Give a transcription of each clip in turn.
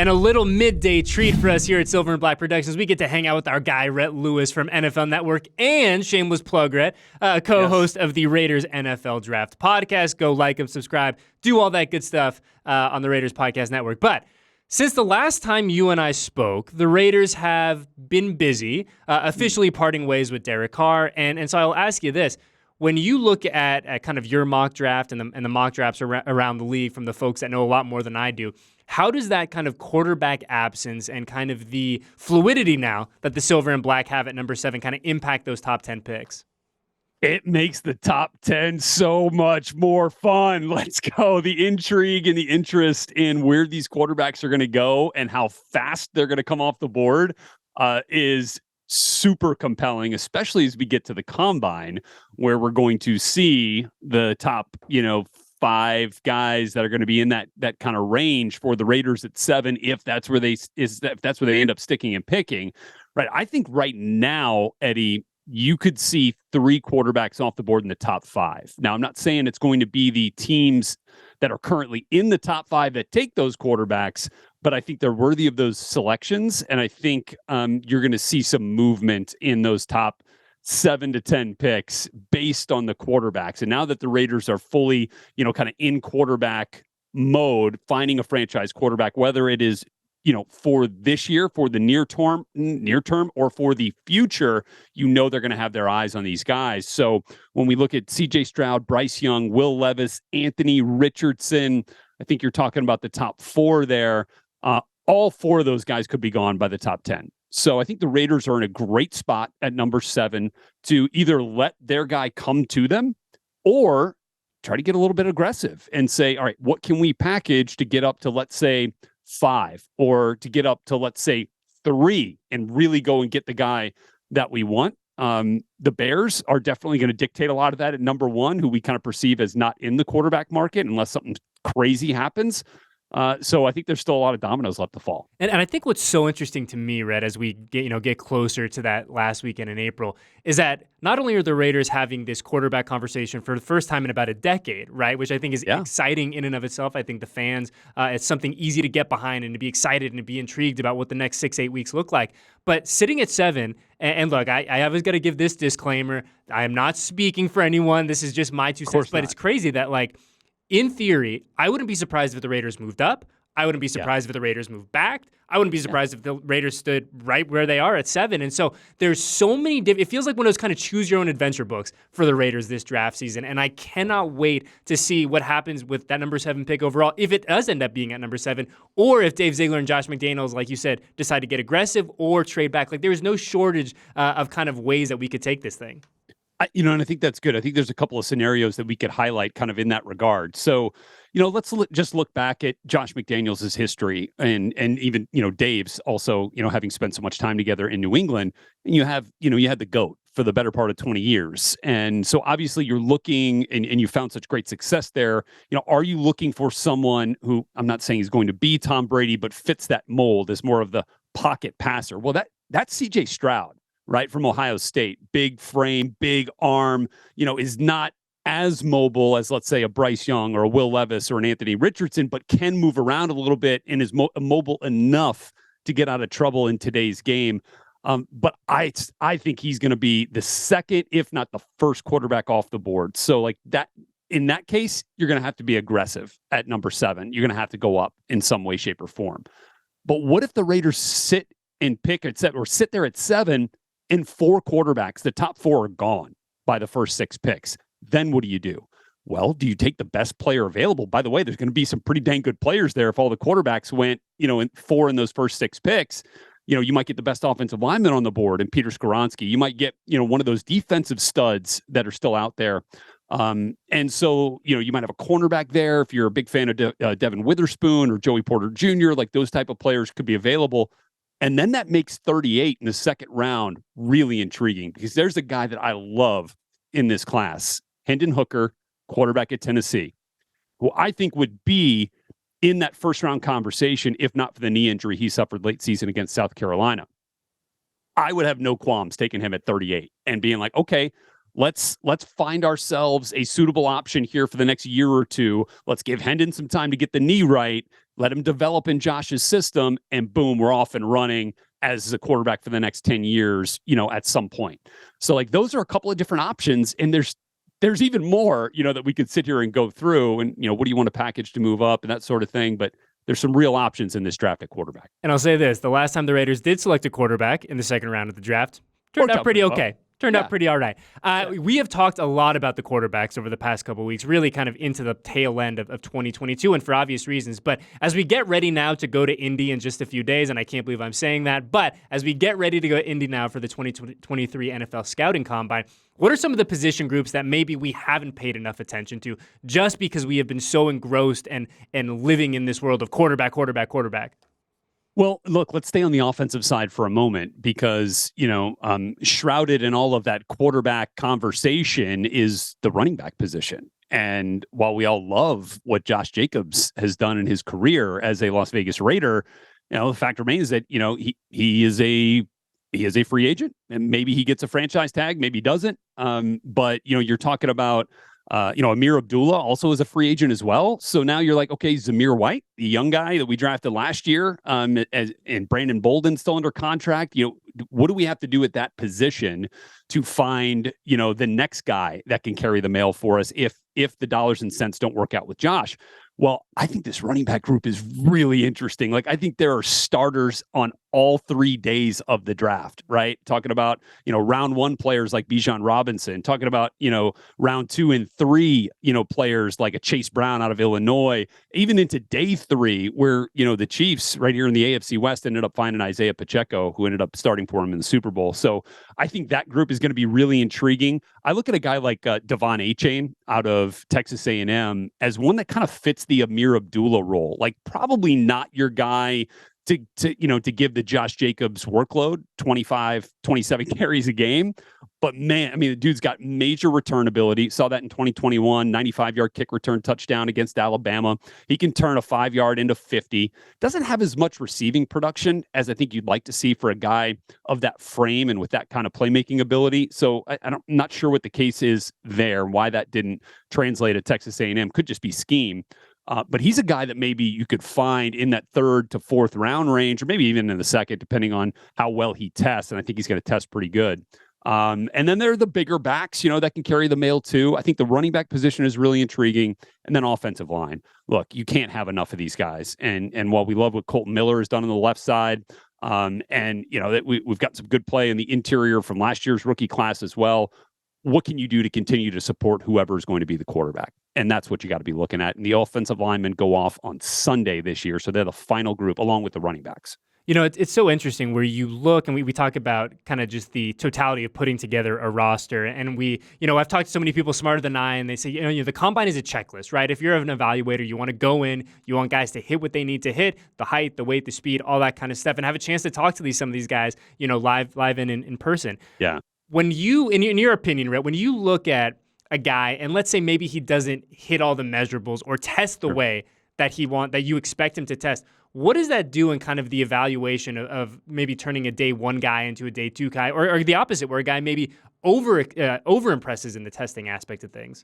And a little midday treat for us here at Silver and Black Productions. We get to hang out with our guy, Rhett Lewis from NFL Network and shameless plug, Rhett, co-host of the Raiders NFL Draft podcast. Go like him, subscribe, do all that good stuff on the Raiders Podcast Network. But since the last time you and I spoke, the Raiders have been busy, officially parting ways with Derek Carr. And so I'll ask you this. When you look at kind of your mock draft and the mock drafts around the league from the folks that know a lot more than I do, how does that kind of quarterback absence and kind of the fluidity now that the Silver and Black have at number 7 kind of impact those top 10 picks? It makes the top 10 so much more fun. Let's go. The intrigue and the interest in where these quarterbacks are going to go and how fast they're going to come off the board is super compelling, especially as we get to the combine, where we're going to see the top, 5 guys that are going to be in that kind of range for the Raiders at 7, if that's where they end up sticking and picking. Right. I think right now, Eddie, you could see 3 quarterbacks off the board in the top 5. Now, I'm not saying it's going to be the teams that are currently in the top 5 that take those quarterbacks, but I think they're worthy of those selections. And I think you're going to see some movement in those top 7 to 10 picks based on the quarterbacks. And now that the Raiders are fully, kind of in quarterback mode, finding a franchise quarterback, whether it is, for this year, for the near term, or for the future, they're going to have their eyes on these guys. So when we look at CJ Stroud, Bryce Young, Will Levis, Anthony Richardson, I think you're talking about the top 4 there. All 4 of those guys could be gone by the top 10. So I think the Raiders are in a great spot at number 7 to either let their guy come to them or try to get a little bit aggressive and say, all right, what can we package to get up to, let's say, 5 or to get up to, let's say, 3 and really go and get the guy that we want. The Bears are definitely going to dictate a lot of that at number 1, who we kind of perceive as not in the quarterback market unless something crazy happens. So I think there's still a lot of dominoes left to fall. And I think what's so interesting to me, Rhett, as we get closer to that last weekend in April, is that not only are the Raiders having this quarterback conversation for the first time in about a decade, right, which I think is exciting in and of itself. I think the fans, it's something easy to get behind and to be excited and to be intrigued about what the next 6-8 weeks look like. But sitting at 7, and look, I always got to give this disclaimer. I am not speaking for anyone. This is just my 2 cents. But it's crazy that, in theory, I wouldn't be surprised if the Raiders moved up. I wouldn't be surprised if the Raiders moved back. I wouldn't be surprised if the Raiders stood right where they are at 7. And so there's so many it feels like one of those kind of choose your own adventure books for the Raiders this draft season. And I cannot wait to see what happens with that number 7 pick overall, if it does end up being at number 7, or if Dave Ziegler and Josh McDaniels, like you said, decide to get aggressive or trade back. There is no shortage of kind of ways that we could take this thing. And I think that's good. I think there's a couple of scenarios that we could highlight kind of in that regard. So, let's just look back at Josh McDaniels' history and even, Dave's also, having spent so much time together in New England. And you had the GOAT for the better part of 20 years. And so obviously you're looking and you found such great success there. Are you looking for someone who, I'm not saying is going to be Tom Brady, but fits that mold as more of the pocket passer? Well, that's CJ Stroud. Right, from Ohio State, big frame, big arm, is not as mobile as, let's say, a Bryce Young or a Will Levis or an Anthony Richardson, but can move around a little bit and is mobile enough to get out of trouble in today's game. But I think he's going to be the second, if not the first quarterback off the board. So that, in that case, you're going to have to be aggressive at number 7. You're going to have to go up in some way, shape, or form. But what if the Raiders sit and pick at 7 or sit there at 7 and 4 quarterbacks, the top 4 are gone by the first 6 picks? Then what do you do? Well, do you take the best player available? By the way, there's going to be some pretty dang good players there if all the quarterbacks went, in 4 in those first 6 picks. You might get the best offensive lineman on the board and Peter Skoronski. You might get, one of those defensive studs that are still out there. And so, you might have a cornerback there if you're a big fan of Devin Witherspoon or Joey Porter Jr., those type of players could be available. And then that makes 38 in the second round really intriguing because there's a guy that I love in this class, Hendon Hooker, quarterback at Tennessee, who I think would be in that first round conversation, if not for the knee injury he suffered late season against South Carolina. I would have no qualms taking him at 38 and being like, okay, let's find ourselves a suitable option here for the next year or two. Let's give Hendon some time to get the knee right. let him develop in Josh's system, and boom, we're off and running as a quarterback for the next 10 years, at some point. So like those are a couple of different options. And there's even more, that we could sit here and go through and, what do you want to package to move up and that sort of thing. But there's some real options in this draft at quarterback. And I'll say this, the last time the Raiders did select a quarterback in the second round of the draft, turned out pretty okay. Turned out pretty all right. We have talked a lot about the quarterbacks over the past couple of weeks, really kind of into the tail end of 2022, and for obvious reasons. But as we get ready now to go to Indy in just a few days, and I can't believe I'm saying that, but as we get ready to go to Indy now for the 2023 NFL Scouting Combine, what are some of the position groups that maybe we haven't paid enough attention to just because we have been so engrossed and living in this world of quarterback? Well, look, let's stay on the offensive side for a moment because, shrouded in all of that quarterback conversation is the running back position. And while we all love what Josh Jacobs has done in his career as a Las Vegas Raider, the fact remains that, he is a free agent, and maybe he gets a franchise tag, maybe he doesn't. But, you're talking about Amir Abdullah also is a free agent as well. So now you're like, okay, Zamir White, the young guy that we drafted last year, and Brandon Bolden still under contract. What do we have to do at that position to find, the next guy that can carry the mail for us if the dollars and cents don't work out with Josh? Well, I think this running back group is really interesting. Like, I think there are starters on all 3 days of the draft, right? Talking about, round 1 players like Bijan Robinson, talking about, round 2 and 3, players like a Chase Brown out of Illinois, even into day 3 where, the Chiefs right here in the AFC West ended up finding Isaiah Pacheco, who ended up starting for him in the Super Bowl. So I think that group is going to be really intriguing. I look at a guy like Devon Achane out of Texas A&M as one that kind of fits the Amir Abdullah role. Like, probably not your guy to give the Josh Jacobs workload, 25, 27 carries a game. But man, I mean, the dude's got major return ability. Saw that in 2021, 95-yard kick return touchdown against Alabama. He can turn a 5-yard into 50. Doesn't have as much receiving production as I think you'd like to see for a guy of that frame and with that kind of playmaking ability. So I'm not sure what the case is there, why that didn't translate at Texas A&M. Could just be scheme. But he's a guy that maybe you could find in that 3rd to 4th round range, or maybe even in the 2nd, depending on how well he tests. And I think he's going to test pretty good. And then there are the bigger backs, that can carry the mail too. I think the running back position is really intriguing. And then offensive line. Look, you can't have enough of these guys. And while we love what Colton Miller has done on the left side, that we've got some good play in the interior from last year's rookie class as well. What can you do to continue to support whoever is going to be the quarterback? And that's what you got to be looking at. And the offensive linemen go off on Sunday this year. So they're the final group along with the running backs. It's so interesting where you look and we talk about kind of just the totality of putting together a roster. And I've talked to so many people smarter than I, and they say, the combine is a checklist, right? If you're an evaluator, you want to go in, you want guys to hit what they need to hit, the height, the weight, the speed, all that kind of stuff, and have a chance to talk to some of these guys, live in person. Yeah. When you, in your opinion, Rhett, when you look at a guy and let's say maybe he doesn't hit all the measurables or test the way that you expect him to test, what does that do in kind of the evaluation of maybe turning a day 1 guy into a day 2 guy, or the opposite, where a guy maybe over impresses in the testing aspect of things?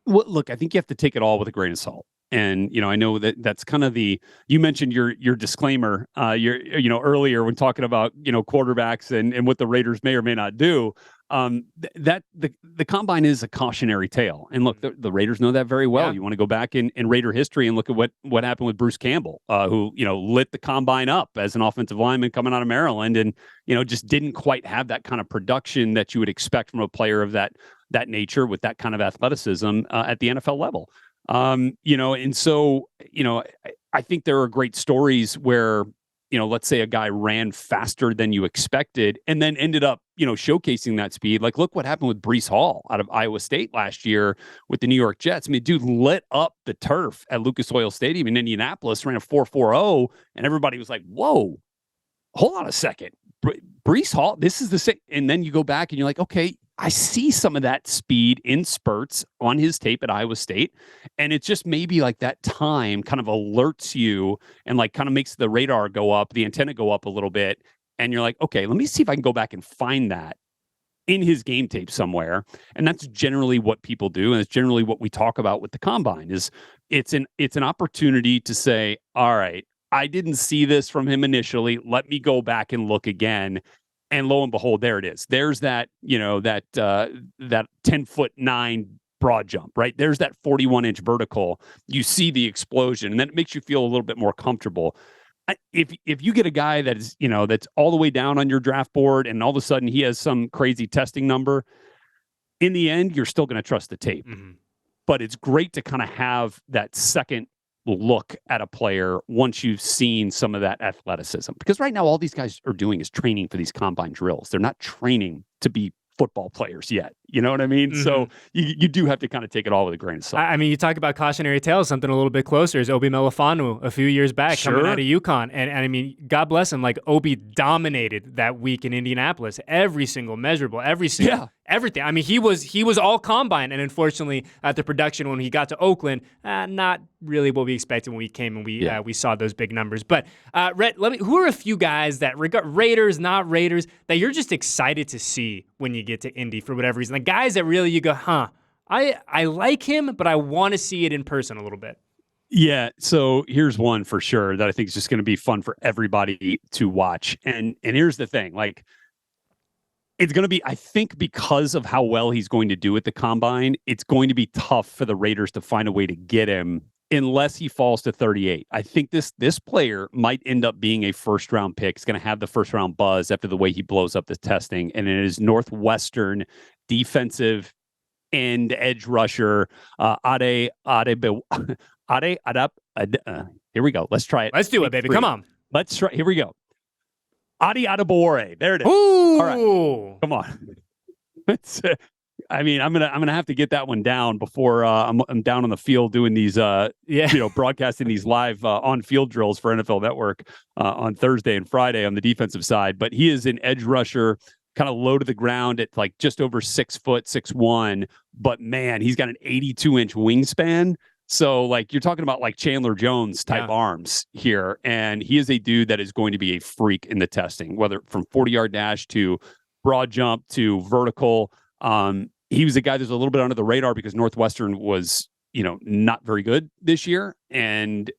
Well, look, I think you have to take it all with a grain of salt. And, I know that's kind of you mentioned your disclaimer, earlier when talking about, quarterbacks and what the Raiders may or may not do. That the combine is a cautionary tale. And look, the Raiders know that very well. Yeah. You want to go back in Raider history and look at what happened with Bruce Campbell, who, lit the combine up as an offensive lineman coming out of Maryland and, just didn't quite have that kind of production that you would expect from a player of that nature with that kind of athleticism at the NFL level. And so, I think there are great stories where, let's say a guy ran faster than you expected and then ended up, showcasing that speed. Like, look what happened with Breece Hall out of Iowa State last year with the New York Jets. I mean, dude lit up the turf at Lucas Oil Stadium in Indianapolis, ran a 4.40, and everybody was like, whoa, hold on a second. Breece Hall, this is the same. And then you go back and you're like, okay, I see some of that speed in spurts on his tape at Iowa State. And it's just maybe like that time kind of alerts you and like kind of makes the radar go up, the antenna go up a little bit. And you're like, okay, let me see if I can go back and find that in his game tape somewhere. And that's generally what people do. And it's generally what we talk about with the combine is it's an opportunity to say, all right, I didn't see this from him initially. Let me go back and look again. And lo and behold, there it is. There's that, that 10'9" broad jump, right? There's that 41-inch vertical. You see the explosion, and then it makes you feel a little bit more comfortable. If you get a guy that is, that's all the way down on your draft board, and all of a sudden he has some crazy testing number, in the end, you're still going to trust the tape. Mm-hmm. But it's great to kind of have that second look at a player once you've seen some of that athleticism. Because right now, all these guys are doing is training for these combine drills. They're not training to be football players yet. You know what I mean? Mm-hmm. So you do have to kind of take it all with a grain of salt. I mean, you talk about cautionary tales, something a little bit closer is Obi Melifonwu a few years back coming out of UConn. And I mean, God bless him, like Obi dominated that week in Indianapolis. Every single measurable, everything. I mean, he was all combine, and unfortunately, at the production when he got to Oakland, not really what we expected when we came and we saw those big numbers. But Rhett, who are a few guys that Raiders, not Raiders, that you're just excited to see when you get to Indy for whatever reason? The guys that really you go, I like him, but I want to see it in person a little bit. Yeah, so here's one for sure that I think is just going to be fun for everybody to watch. And here's the thing, like, it's going to be, I think, because of how well he's going to do at the combine, it's going to be tough for the Raiders to find a way to get him unless he falls to 38. I think this player might end up being a first-round pick. He's going to have the first-round buzz after the way he blows up the testing. And it is Northwestern defensive end edge rusher, Ade Adap. Here we go. Let's try it. Let's do it, baby. Come on. Let's try. Here we go. Adi Adebawore. There it is. Ooh. All right. Come on. I mean, I'm gonna have to get that one down before I'm down on the field doing these broadcasting these live on field drills for NFL Network on Thursday and Friday on the defensive side. But he is an edge rusher, kind of low to the ground at like just over 6 foot, 6'1". But man, he's got an 82-inch wingspan. So, like, you're talking about like Chandler Jones type arms here. And he is a dude that is going to be a freak in the testing, whether from 40-yard dash to broad jump to vertical. He was a guy that's a little bit under the radar because Northwestern was, not very good this year. And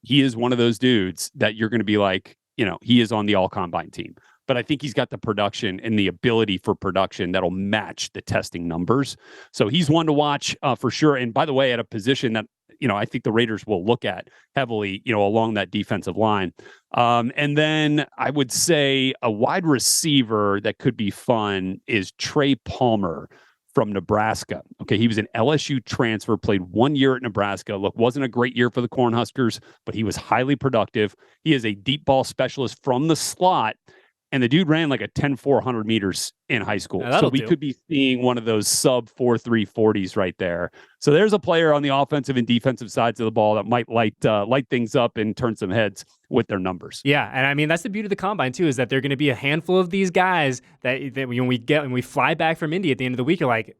he is one of those dudes that you're going to be like, he is on the all-combine team. But I think he's got the production and the ability for production that'll match the testing numbers. So he's one to watch for sure. And by the way, at a position that, I think the Raiders will look at heavily, along that defensive line. And then I would say a wide receiver that could be fun is Trey Palmer from Nebraska. Okay, he was an LSU transfer, played 1 year at Nebraska. Look, wasn't a great year for the Cornhuskers, but he was highly productive. He is a deep ball specialist from the slot. And the dude ran like a 10-400 meters in high school. So we could be seeing one of those sub 4.3 40s right there. So there's a player on the offensive and defensive sides of the ball that might light things up and turn some heads with their numbers. Yeah, and I mean, that's the beauty of the combine, too, is that there are going to be a handful of these guys that when we fly back from Indy at the end of the week, you're like,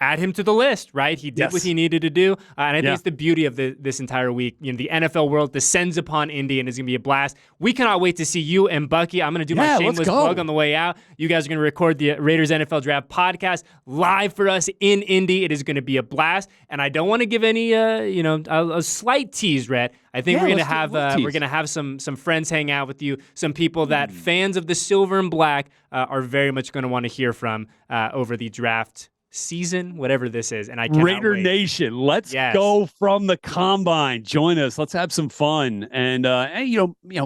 add him to the list, right? He did what he needed to do. And I think it's the beauty of this entire week. The NFL world descends upon Indy, and it's going to be a blast. We cannot wait to see you and Bucky. I'm going to do my shameless plug on the way out. You guys are going to record the Raiders NFL Draft podcast live for us in Indy. It is going to be a blast. And I don't want to give any, a slight tease, Rhett. I think we're gonna have some friends hang out with you, some people that fans of the silver and black are very much going to want to hear from over the draft season, whatever this is, and I cannot Raider wait. Nation, let's go from the combine. Join us. Let's have some fun. And hey,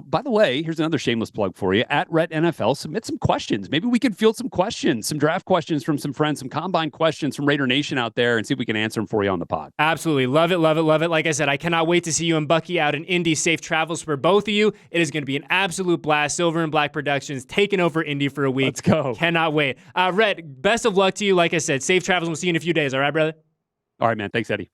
by the way, here's another shameless plug for you. At Rhett NFL, submit some questions. Maybe we can field some questions, some draft questions from some friends, some combine questions from Raider Nation out there, and see if we can answer them for you on the pod. Absolutely, love it, love it, love it. Like I said, I cannot wait to see you and Bucky out in Indy. Safe travels for both of you. It is going to be an absolute blast. Silver and Black Productions taking over Indy for a week. Let's go. Cannot wait. Rhett, best of luck to you. Like I said, safe travels. We'll see you in a few days. All right, brother? All right, man. Thanks, Eddie.